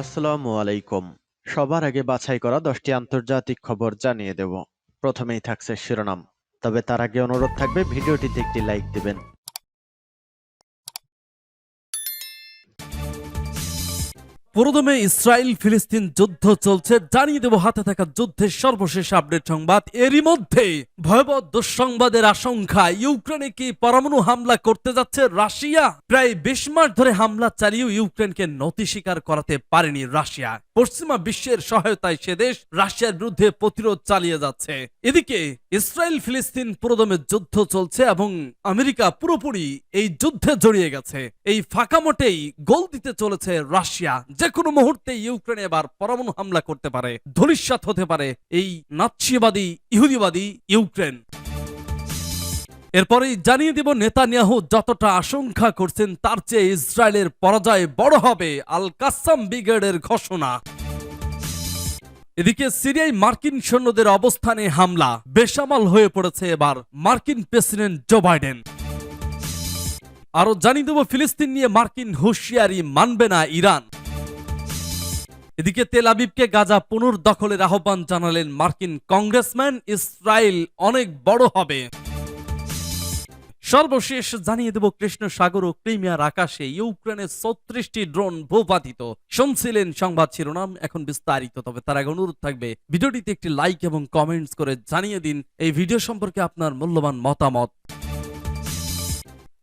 আসসালামু আলাইকুম। সবার আগে বাছাই করা 10টি আন্তর্জাতিক খবর জানিয়ে দেব। প্রথমেই থাকছে শিরোনাম। তবে তার আগে অনুরোধ থাকবে ভিডিওটিতে একটি লাইক দিবেন। পুরোদমে ইসরায়েল ফিলিস্তিন যুদ্ধ চলছে, জানিয়ে দেব হাতে থাকা যুদ্ধের সর্বশেষ আপডেট সংবাদ। এরই মধ্যে ভয়াবহ দুঃসংবাদের আশঙ্কা, ইউক্রেনে কি পরমাণু হামলা করতে যাচ্ছে রাশিয়া? প্রায় 20 মাস ধরে হামলা চালিয়েও ইউক্রেনকে নতি স্বীকার করাতে পারেনি রাশিয়া। পশ্চিমা বিশ্বের সহায়তায় সে দেশ রাশিয়ার বিরুদ্ধে প্রতিরোধ চালিয়ে যাচ্ছে। এদিকে ইসরায়েল ফিলিস্তিন পুরোদমে যুদ্ধ চলছে এবং আমেরিকা পুরোপুরি এই যুদ্ধে জড়িয়ে গেছে। এই ফাঁকা মোটেই গোল দিতে চলেছে রাশিয়া। যে কোনো মুহূর্তে ইউক্রেনে এবার পরমাণু হামলা করতে পারে, ধূলিসাৎ হতে পারে এই নাৎসিবাদী ইহুদিবাদী ইউক্রেন। এরপরেই জানিয়ে দিব নেতানিয়াহু যতটা আশঙ্কা করছেন তার চেয়ে ইসরায়েলের পরাজয় বড় হবে, আল কাসাম ব্রিগেডের ঘোষণা। এদিকে সিরিয়ায় মার্কিন সৈন্যদের অবস্থানে হামলা, বেসামাল হয়ে পড়েছে এবার মার্কিন প্রেসিডেন্ট জো বাইডেন। আরো জানিয়ে দেব ফিলিস্তিন নিয়ে মার্কিন হুঁশিয়ারি মানবে না ইরান। এদিকে তেল আবিবকে গাজা পুনর্দখলের আহ্বান জানালেন মার্কিন কংগ্রেসম্যান, ইসরায়েল অনেক বড় হবে। সর্বশেষ জানিয়ে দেব কৃষ্ণ সাগর ও ক্রিমিয়ার আকাশে ইউক্রেনের 36টি ড্রোন ভূপাতিত। শুনছিলেন সংবাদ শিরোনাম, এখন বিস্তারিত। তবে তার আগে অনুরোধ থাকবে ভিডিওটিতে একটি লাইক এবং কমেন্টস করে জানিয়ে দিন এই ভিডিও সম্পর্কে আপনার মূল্যবান মতামত।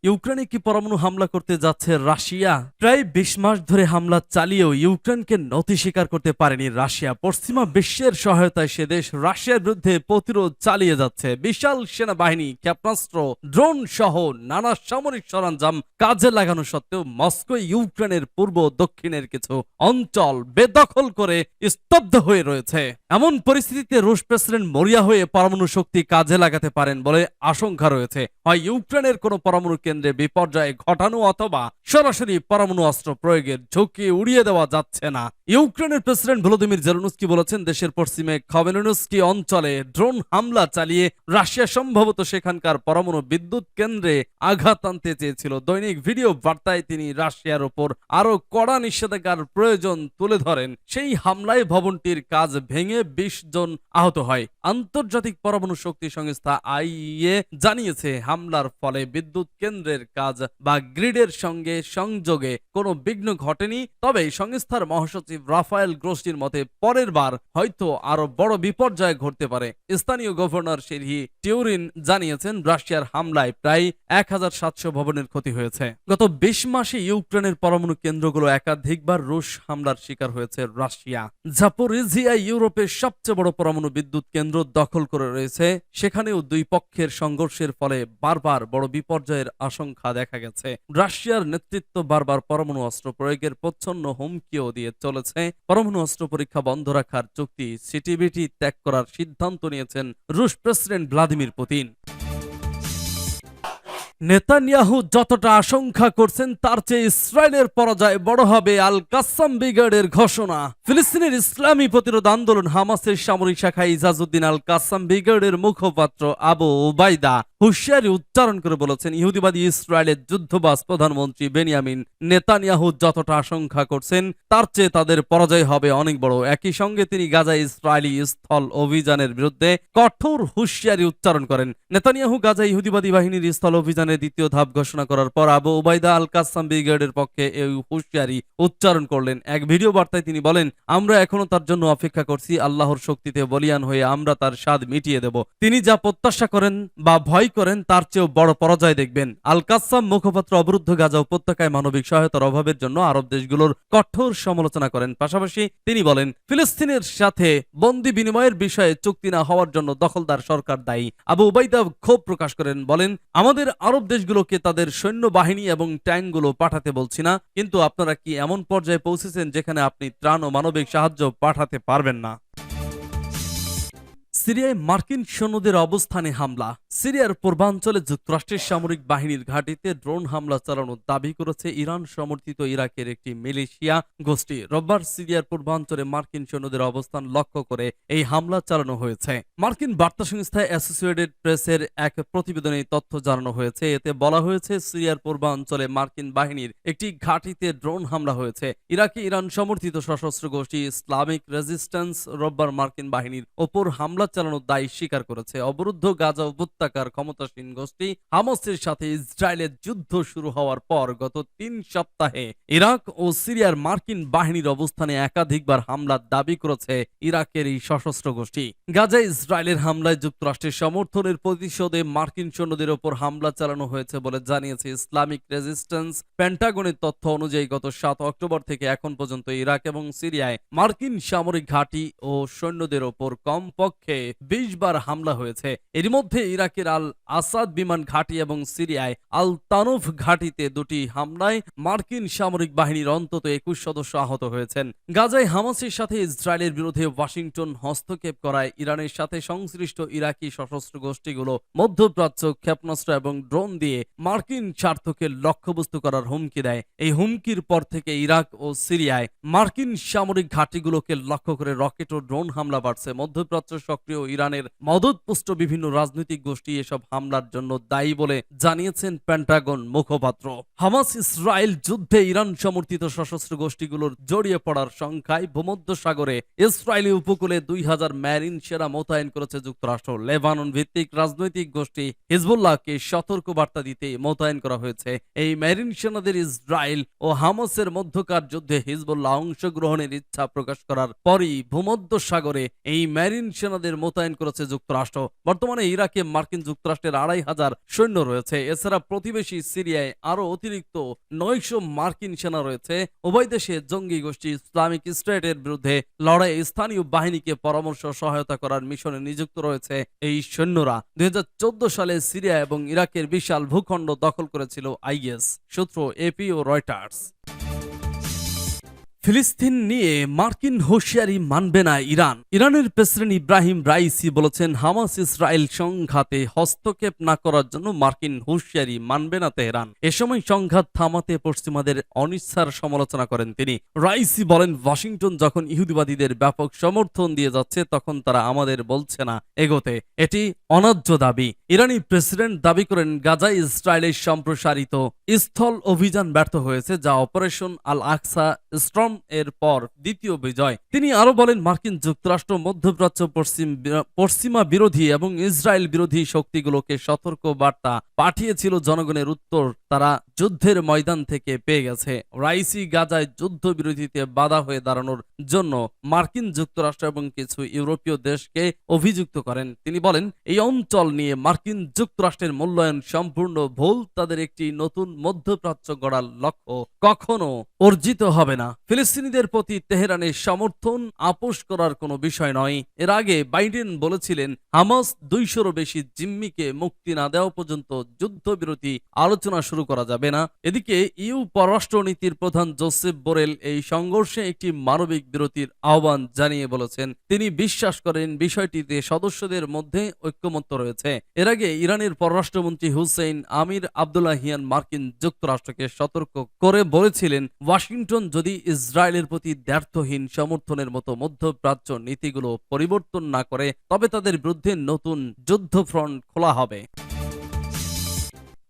ইউক্রেনে কি পরমাণু হামলা করতে যাচ্ছে রাশিয়া? প্রায় 20 মাস ধরে হামলা চালিয়েও ইউক্রেনকে নতি স্বীকার করতে পারেনি রাশিয়া। পশ্চিমা বিশ্বের সহায়তায় সে দেশ রাশিয়ার বিরুদ্ধে প্রতিরোধ চালিয়ে যাচ্ছে। বিশাল সেনাবাহিনী, ক্ষেপণাস্ত্র, ড্রোন সহ নানা সামরিক সরঞ্জাম কাজে লাগানো সত্ত্বেও মস্কো ইউক্রেনের পূর্ব দক্ষিণের কিছু অঞ্চল বেদখল করে স্তব্ধ হয়ে রয়েছে। এমন পরিস্থিতিতে রুশ প্রেসিডেন্ট মরিয়া হয়ে পরমাণু শক্তি কাজে লাগাতে পারেন বলে আশঙ্কা রয়েছে। হয় ইউক্রেনের কোনো পরমাণু কেন্দ্রে বিপর্যয় ঘটানো অথবা সরাসরি পরমাণু অস্ত্র প্রয়োগের ঝুঁকি উড়িয়ে দেওয়া যাচ্ছে না। ইউক্রেনের প্রেসিডেন্ট ভলোদিমির জেলেনস্কি বলেছেন, দেশের পশ্চিমে খমেলনস্কি অঞ্চলে ড্রোন হামলা চালিয়ে রাশিয়া সম্ভবত সেখানকার পরমাণু বিদ্যুৎ কেন্দ্রে আঘাত আনতে চেয়েছিল। দৈনিক ভিডিও বার্তায় তিনি রাশিয়ার উপর আরো কড়া নিষেধাজ্ঞার প্রয়োজন তুলে ধরেন। সেই হামলায় ভবনটির কাজ ভেঙে 20 জন আহত হয়। আন্তর্জাতিক পরমাণু শক্তি সংস্থা আইইএ জানিয়েছে, হামলার ফলে বিদ্যুৎ কেন্দ্রের কাজ বা গ্রিডের সঙ্গে সংযোগে কোনো বিঘ্ন ঘটেনি। তবে সংস্থার মহাসচিব রাফায়েল গ্রোসির মতে পরের বার হয়তো আরো বড় বিপর্যয় ঘটতে পারে। স্থানীয় গভর্নর সেরহি টিউরিন জানিয়েছেন, রাশিয়ার হামলায় প্রায় 1700 ভবনের ক্ষতি হয়েছে। গত 20 মাসে ইউক্রেনের পরমাণু কেন্দ্রগুলো একাধিকবার রুশ হামলার শিকার হয়েছে রাশিয়া। জাপোরিজিয়া ইউরোপের সবচেয়ে বড় পরমাণু বিদ্যুৎ কেন্দ্র দখল করে রয়েছে। সেখানেও দুই পক্ষের সংঘর্ষের ফলে বারবার বড় বিপর্যয়ের আশঙ্কা দেখা গেছে। রাশিয়ার নেতৃত্ব বারবার পরমাণু অস্ত্র প্রয়োগের প্রচ্ছন্ন হুমকিও দিয়ে চলেছে। পরমাণু অস্ত্র পরীক্ষা বন্ধ রাখার চুক্তি সিটিবিটি ত্যাগ করার সিদ্ধান্ত নিয়েছেন রুশ প্রেসিডেন্ট ভ্লাদিমির পুতিন। নেতানিয়াহু যতটা আশঙ্কা করছেন তার চেয়ে ইসরায়েলের পরাজয় বড় হবে, আল কাসাম ব্রিগেডের ঘোষণা। ফিলিস্তিনের ইসলামী প্রতিরোধ আন্দোলন হামাসের সামরিক শাখা ইজাজউদ্দিন আল কাসাম ব্রিগেডের মুখপাত্র আবু উবাইদা হুঁশিয়ারি উচ্চারণ করে বলেছেন, ইহুদিবাদী ইসরায়েলের যুদ্ধবাজ প্রধানমন্ত্রী বেনিয়ামিন নেতানিয়াহু যতটা আশঙ্কা করছেন তার চেয়ে তাদের পরাজয় হবে অনেক বড়। একই সঙ্গে তিনি গাজায় ইসরায়েলি স্থল অভিযানের বিরুদ্ধে কঠোর হুঁশিয়ারি উচ্চারণ করেন। নেতানিয়াহু গাজায় ইহুদিবাদী বাহিনীর স্থল অভিযানের দ্বিতীয় ধাপ ঘোষণা করার পর আবু উবাইদা আল কাসাম ব্রিগেডের পক্ষে এই হুঁশিয়ারি উচ্চারণ করলেন। এক ভিডিও বার্তায় তিনি বলেন, আমরা এখনো তার জন্য অপেক্ষা করছি। আল্লাহর শক্তিতে বলিয়ান হয়ে আমরা তার স্বাদ মিটিয়ে দেব। তিনি যা প্রত্যাশা করেন বা ভয় করেন তার চেয়েও বড় পরাজয় দেখবেন। আল কাসাম মুখপাত্র অবরুদ্ধ গাজা উপত্যকায় মানবিক সহায়তার অভাবের জন্য আরব দেশগুলোর কঠোর সমালোচনা করেন। পাশাপাশি তিনি বলেন, ফিলিস্তিনের সাথে বন্দি বিনিময়ের বিষয়ে চুক্তি না হওয়ার জন্য দখলদার সরকার দায়ী। আবু উবাইদা ক্ষোভ প্রকাশ করেন, বলেন, আমাদের আরব দেশগুলোকে তাদের সৈন্যবাহিনী এবং ট্যাঙ্কগুলো পাঠাতে বলছি না, কিন্তু আপনারা কি এমন পর্যায়ে পৌঁছেছেন যেখানে আপনি ত্রাণ ও মানবিক সাহায্য পাঠাতে পারবেন না? সিরিয়ায় মার্কিন সৈন্যদের অবস্থানে হামলা। সিরিয়ার পূর্বাঞ্চলে যুক্তরাষ্ট্রের সামরিক বাহিনীর ঘাঁটিতে ড্রোন হামলা চালানোর দাবি করেছে ইরান সমর্থিত ইরাকের একটি মিলিশিয়া গোষ্ঠী। রোববার সিরিয়ার পূর্বাঞ্চলে মার্কিন সৈন্যদের অবস্থান লক্ষ্য করে এই হামলা চালানো হয়েছে। মার্কিন বার্তা সংস্থা অ্যাসোসিয়েটেড প্রেসের এক প্রতিবেদনে তথ্য জানানো হয়েছে। এতে বলা হয়েছে, সিরিয়ার পূর্বাঞ্চলে মার্কিন বাহিনীর একটি ঘাঁটিতে ড্রোন হামলা হয়েছে। ইরাকে ইরান সমর্থিত সশস্ত্র গোষ্ঠী ইসলামিক রেজিস্ট্যান্স রোববার মার্কিন বাহিনীর ওপর হামলা চালানোর দায় স্বীকার করেছে। অবরুদ্ধ গাজা উপত্যকার ক্ষমতাসীন গোষ্ঠী হামাসের সাথে ইসরায়েলের যুদ্ধ শুরু হওয়ার পর গত 3 সপ্তাহে ইরাক ও সিরিয়ার মার্কিন বাহিনীর অবস্থানে একাধিকবার হামলার দাবি করেছে ইরাকের এই সশস্ত্র গোষ্ঠী। গাজায় ইসরায়েলের হামলায় যুক্তরাষ্ট্রের সমর্থনের প্রতিশোধে মার্কিন সৈন্যদের ওপর হামলা চালানো হয়েছে বলে জানিয়েছে ইসলামিক রেজিস্ট্যান্স। পেন্টাগনের তথ্য অনুযায়ী গত 7 অক্টোবর থেকে এখন পর্যন্ত ইরাক এবং সিরিয়ায় মার্কিন সামরিক ঘাঁটি ও সৈন্যদের ওপর কমপক্ষে 20 বার হামলা হয়েছে। এর মধ্যে ইরাকের আল আসাদ বিমান ঘাঁটি এবং সিরিয়ায় আল তানুফ ঘাঁটিতে 2টি হামলায় মার্কিন সামরিক বাহিনীর অন্তত 21 সদস্য আহত হয়েছেন। গাজায় হামাসের সাথে ইসরায়েলের বিরুদ্ধে ওয়াশিংটন হস্তক্ষেপ করায় ইরানের সাথে সংশ্লিষ্ট ইরাকি সশস্ত্র গোষ্ঠীগুলো মধ্যপ্রাচ্য ক্ষেপণাস্ত্র এবং ড্রোন দিয়ে মার্কিন স্বার্থকে লক্ষ্যবস্তু করার হুমকি দেয়। এই হুমকির পর থেকে ইরাক ও সিরিয়ায় মার্কিন সামরিক ঘাঁটিগুলোকে লক্ষ্য করে রকেট ও ড্রোন হামলা বাড়ছে। মধ্যপ্রাচ্য সক্রিয় ইরানের মদতপুষ্ট বিভিন্ন রাজনৈতিক গোষ্ঠী এসব হামলার জন্য দায়ী বলে জানিয়েছেন পেন্টাগন মুখপাত্র। হামাস ইসরায়েল যুদ্ধে ইরান সমর্থিত সশস্ত্র গোষ্ঠীগুলোর জড়িয়ে পড়ার সংখ্যায় ভূমধ্যসাগরে ইসরায়েলি উপকূলে 2000 মেরিন সেনা মোতায়েন করেছে যুক্তরাষ্ট্র। লেবানন ভিত্তিক রাজনৈতিক গোষ্ঠী হিজবুল্লাহকে সতর্ক বার্তা দিতে মোতায়েন করা হয়েছে। এই মেরিন সেনাদের ইসরায়েল ও হামাসের মধ্যকার যুদ্ধে হিজবুল্লাহ অংশগ্রহণের ইচ্ছা প্রকাশ করার পরই ভূমধ্যসাগরে এই মেরিন সেনাদের মোতায়েন করেছে যুক্তরাষ্ট্র। বর্তমানে ইরাকে মার্কিন যুক্তরাষ্ট্রের 2500 সৈন্য রয়েছে। এছাড়া প্রতিবেশী সিরিয়ায় আরো অতিরিক্ত 900 মার্কিন সেনা রয়েছে। উভয় দেশে জঙ্গি গোষ্ঠী ইসলামিক স্টেটের বিরুদ্ধে লড়াইয়ে স্থানীয় বাহিনীকে পরামর্শ সহায়তা করার মিশনে নিযুক্ত রয়েছে এই সৈন্যরা। 2014 সালে সিরিয়া এবং ইরাকের বিশাল ভূখণ্ড দখল করেছিল আইএস। সূত্র এপি ও রয়টার্স। ফিলিস্তিন নিয়ে মার্কিন হুঁশিয়ারি মানবে না ইরান। ইরানের প্রেসিডেন্ট ইব্রাহিম রাইসি বলেছেন, হামাস ইসরায়েল সংঘাতে হস্তক্ষেপ না করার জন্য মার্কিন হুঁশিয়ারি মানবে না তেহরান। এ সময় সংঘাত থামাতে পশ্চিমাদের অনিচ্ছার সমালোচনা করেন তিনি। রাইসি বলেন, ওয়াশিংটন যখন ইহুদিবাদীদের ব্যাপক সমর্থন দিয়ে যাচ্ছে তখন তারা আমাদের বলছে না এগোতে। এটি অন্যায্য দাবি। ইরানি প্রেসিডেন্ট দাবি করেন, গাজায় ইসরায়েলের সম্প্রসারিত স্থল অভিযান ব্যর্থ হয়েছে, যা অপারেশন আল আকসা স্টর্ম এর পর দ্বিতীয় বিজয়। তিনি আরো বলেন, মার্কিন যুক্তরাষ্ট্র মধ্যপ্রাচ্য পশ্চিমা বিরোধী এবং ইসরায়েল বিরোধী শক্তিগুলোকে সতর্ক বার্তা পাঠিয়েছিল। জনগণের উত্তর তারা যুদ্ধের ময়দান থেকে পেয়ে গেছে। রাইসি গাজায় যুদ্ধ বিরোধীতে বাধা হয়ে দাঁড়ানোর জন্য মার্কিন যুক্তরাষ্ট্র এবং কিছু ইউরোপীয় দেশকে অভিযুক্ত করেন। তিনি বলেন, এই অঞ্চল নিয়ে মার্কিন যুক্তরাষ্ট্রের মূল্যায়ন সম্পূর্ণ ভুল। তাদের একটি নতুন মধ্যপ্রাচ্য গড়ার লক্ষ্য কখনো অর্জিত হবে না। ফিলিস্তিনিদের প্রতি তেহরানের সমর্থন আপোষ করার কোনো বিষয় নয়। এর আগে বাইডেন বলেছিলেন, হামাস 200-রও বেশি জিম্মিকে মুক্তি না দেওয়া পর্যন্ত যুদ্ধবিরতি আলোচনা শুরু করা যাবে না। এদিকে ইউ পররাষ্ট্রনীতির প্রধান জোসেফ বোরেল এই সংঘর্ষে একটি মানবিক বিরতির আহ্বান জানিয়ে বলেছেন, তিনি বিশ্বাস করেন বিষয়টিতে সদস্যদের মধ্যে ঐক্যমত্য রয়েছে। এর আগে ইরানের পররাষ্ট্রমন্ত্রী হুসেইন আমির আব্দুল্লাহিয়ান মার্কিন যুক্তরাষ্ট্রকে সতর্ক করে বলেছিলেন, ওয়াশিংটন যদি ইসরায়েলের প্রতি দ্ব্যর্থহীন সমর্থনের মতো মধ্যপ্রাচ্য নীতিগুলো পরিবর্তন না করে তবে তাদের বিরুদ্ধে নতুন যুদ্ধফ্রন্ট খোলা হবে।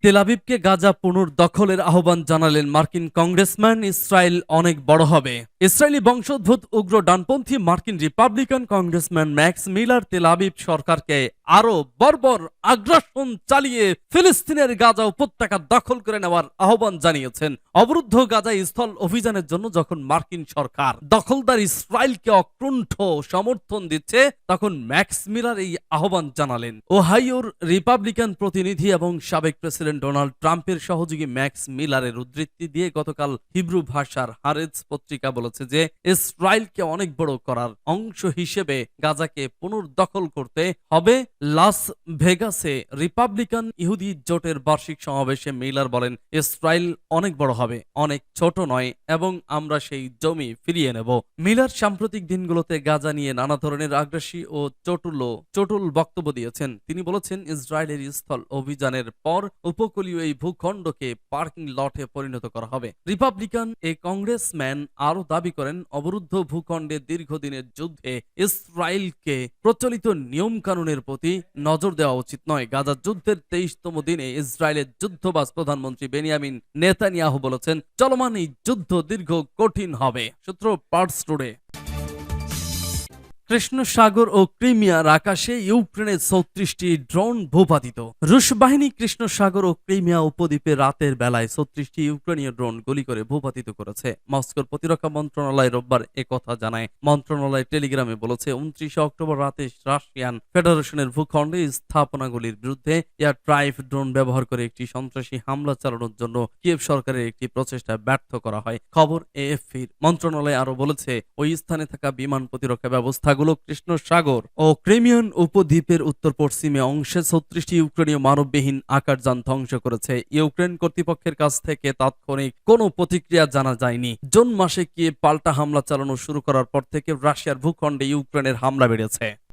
তেল আবিবকে গাজা পুনর্দখলের আহ্বান জানালেন মার্কিন কংগ্রেসম্যান। ইসরায়েল অনেক বড় হবে। ইসরায়েলি বংশোদ্ভূত উগ্র ডানপন্থী মার্কিন Republican congressman max Miller Tel Aviv সরকারকে আরো বর্বর আগ্রাসন চালিয়ে ফিলিস্তিনের গাজা উপত্যকা দখল করে নেওয়ার আহ্বান জানিয়েছেন। অবরুদ্ধ গাজায় স্থল অভিযানের জন্য যখন মার্কিন সরকার দখলদার ইসরায়েলকে অকুণ্ঠ সমর্থন দিচ্ছে তখন ম্যাক্স মিলার এই আহ্বান জানালেন। ওহাইওর রিপাবলিকান প্রতিনিধি এবং সাবেক প্রেসিডেন্ট প্রেসিডেন্ট ডোনাল্ড ট্রাম্পের সহযোগী ম্যাক্স মিলারের উদ্ধৃতি দিয়ে গতকাল হিব্রু ভাষার হারেজ পত্রিকা বলেছে যে ইসরায়েলকে অনেক বড় করার অংশ হিসেবে গাজাকে পুনর্দখল করতে হবে। লাস ভেগাসে রিপাবলিকান ইহুদি জোটের বার্ষিক সমাবেশে মিলার বলেন, ইসরায়েল অনেক বড় হবে, অনেক ছোট নয়, এবং আমরা সেই জমি ফিরিয়ে নেব। মিলার সাম্প্রতিক দিনগুলোতে গাজা নিয়ে নানা ধরনের আগ্রাসী ও চটুল বক্তব্য দিয়েছেন। তিনি বলেছেন, ইসরায়েলের স্থল অভিযানের পর উপকূলীয় এই ভূখণ্ডকে পার্কিং লটে পরিণত করা হবে। রিপাবলিকান কংগ্রেসম্যান আরও দাবি করেন, অবরুদ্ধ ভূখণ্ডে দীর্ঘদিনের যুদ্ধে ইসরায়েলকে প্রচলিত নিয়ম কানুনের প্রতি নজর দেওয়া উচিত নয়। গাজা যুদ্ধের 23তম দিনে ইসরায়েলের যুদ্ধবাজ প্রধানমন্ত্রী বেনিয়ামিন নেতানিয়াহু বলেছেন, চলমান এই যুদ্ধ দীর্ঘ কঠিন হবে। সূত্র পার্টস টুডে। কৃষ্ণ সাগর ও ক্রিমিয়ার আকাশে ইউক্রেনের 34টি ড্রোন ভূপাতিত। রুশ বাহিনী কৃষ্ণ সাগর ও ক্রিমিয়া উপদ্বীপে রাতের বেলায় 34টি ইউক্রেনীয় ড্রোন গুলি করে ভূপাতিত করেছে। মস্কোর প্রতিরক্ষা মন্ত্রণালয় রোববার একথা জানায়। মন্ত্রণালয় টেলিগ্রামে বলেছে, 29 অক্টোবর রাতে রাশিয়ান ফেডারেশনের ভূখণ্ডে স্থাপনাগুলির বিরুদ্ধে এয়ার ট্রাইফ ড্রোন ব্যবহার করে একটি সন্ত্রাসী হামলা চালানোর জন্য কিয়েভ সরকারের একটি প্রচেষ্টা ব্যর্থ করা হয়। খবর এএফপির। মন্ত্রণালয় আরো বলেছে, ওই স্থানে থাকা বিমান প্রতিরক্ষা ব্যবস্থা কৃষ্ণ সাগর ও ক্রিমিয়ান উপদ্বীপের উত্তর পশ্চিমে অংশে 36টি ইউক্রেনীয় মানববিহীন আকাশযান ধ্বংস করেছে। ইউক্রেন কর্তৃপক্ষের কাছ থেকে তাৎক্ষণিক কোনো প্রতিক্রিয়া জানা যায়নি। জুন মাসে কিয়েভ পাল্টা হামলা চালানো শুরু করার পর থেকে রাশিয়ার ভূখণ্ডে ইউক্রেনের হামলা বেড়েছে।